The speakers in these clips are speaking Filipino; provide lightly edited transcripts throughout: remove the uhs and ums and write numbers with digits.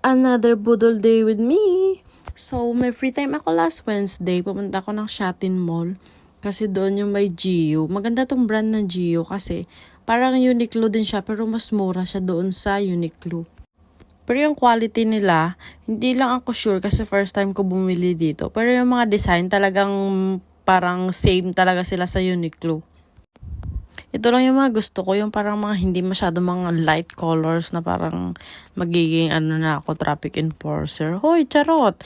Another budol day with me. So, may free time ako last Wednesday. Pumunta ako ng Shatin Mall. Kasi doon yung may Gio. Maganda tong brand na Gio kasi parang Uniqlo din siya pero mas mura siya doon sa Uniqlo. Pero yung quality nila, hindi lang ako sure kasi first time ko bumili dito. Pero yung mga design talagang parang same talaga sila sa Uniqlo. Ito lang yung mga gusto ko, yung parang mga hindi masyado mga light colors na parang magiging na ako, traffic enforcer. Hoy, charot!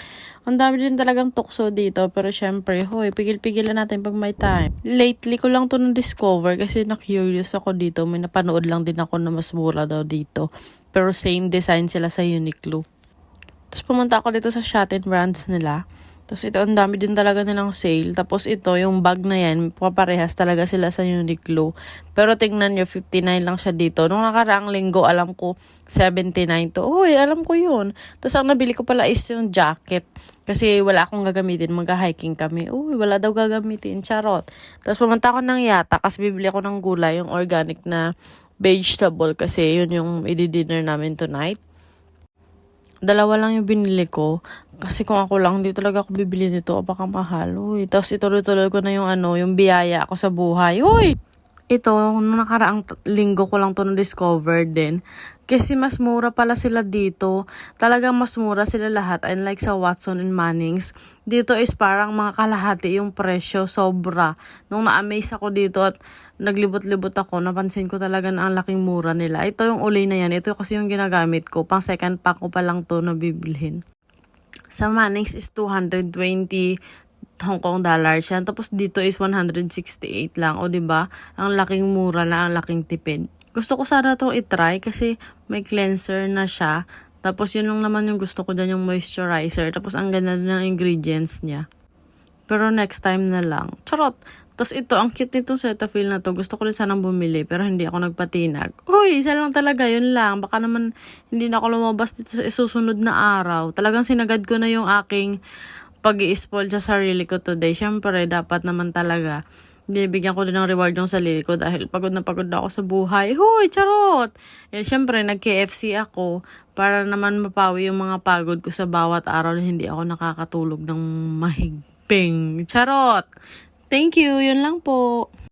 Ang dami din talagang tukso dito, pero syempre, hoy, pigil-pigilan natin pag may time. Lately ko lang to na-discover kasi na-curious ako dito. May napanood lang din ako na mas mura daw dito. Pero same design sila sa Uniqlo. Tapos pumunta ako dito sa Shatin brands nila. Tapos ito, ang dami din talaga nilang sale. Tapos ito, yung bag na yan, paparehas talaga sila sa Uniqlo. Pero tingnan nyo, 59 lang siya dito. Nung nakaraang linggo, alam ko, 79 to. Uy, alam ko yun. Tapos ang nabili ko pala is yung jacket. Kasi wala akong gagamitin, mag-hiking kami. Uy, wala daw gagamitin, charot. Tapos pumunta ako ng Yata kasi bibili ako ng gulay, yung organic na vegetable. Kasi yun yung i-dinner namin tonight. Dalawa lang yung binili ko. Kasi kung ako lang, hindi talaga ako bibili nito. Baka mahal. Uy. Tapos ituloy-tuloy ko na yung biyaya ako sa buhay. Uy! Ito, nung nakaraang linggo ko lang to na-discover din. Kasi mas mura pala sila dito. Talagang mas mura sila lahat. Unlike sa Watson and Mannings. Dito is parang mga kalahati yung presyo. Sobra. Nung na-amaze ako dito at naglibot-libot ako, napansin ko talaga na ang laking mura nila. Ito yung uli na yan. Ito kasi yung ginagamit ko. Pang second pack ko pa lang to na bibilhin. Sa Mannings is 220 Hong Kong dollars yan. Tapos dito is 168 lang. O diba? Ang laking mura na, ang laking tipid. Gusto ko sana itong itry kasi may cleanser na siya. Tapos yun lang naman yung gusto ko dyan, yung moisturizer. Tapos ang ganda din ng ingredients niya. Pero next time na lang. Charot! Tapos ito, ang cute nitong Cetaphil na to. Gusto ko rin sanang bumili pero hindi ako nagpatinag. Uy, isa lang talaga, yun lang. Baka naman hindi na ako lumabas dito sa susunod na araw. Talagang sinagad ko na yung aking pag-i-spoil sa sarili ko today. Siyempre, dapat naman talaga. Bibigyan ko din ng reward yung sarili ko dahil pagod na ako sa buhay. Huy, charot! Eh, siyempre, nag-KFC ako para naman mapawi yung mga pagod ko sa bawat araw na hindi ako nakakatulog ng mahigping. Charot! Thank you, yun lang po.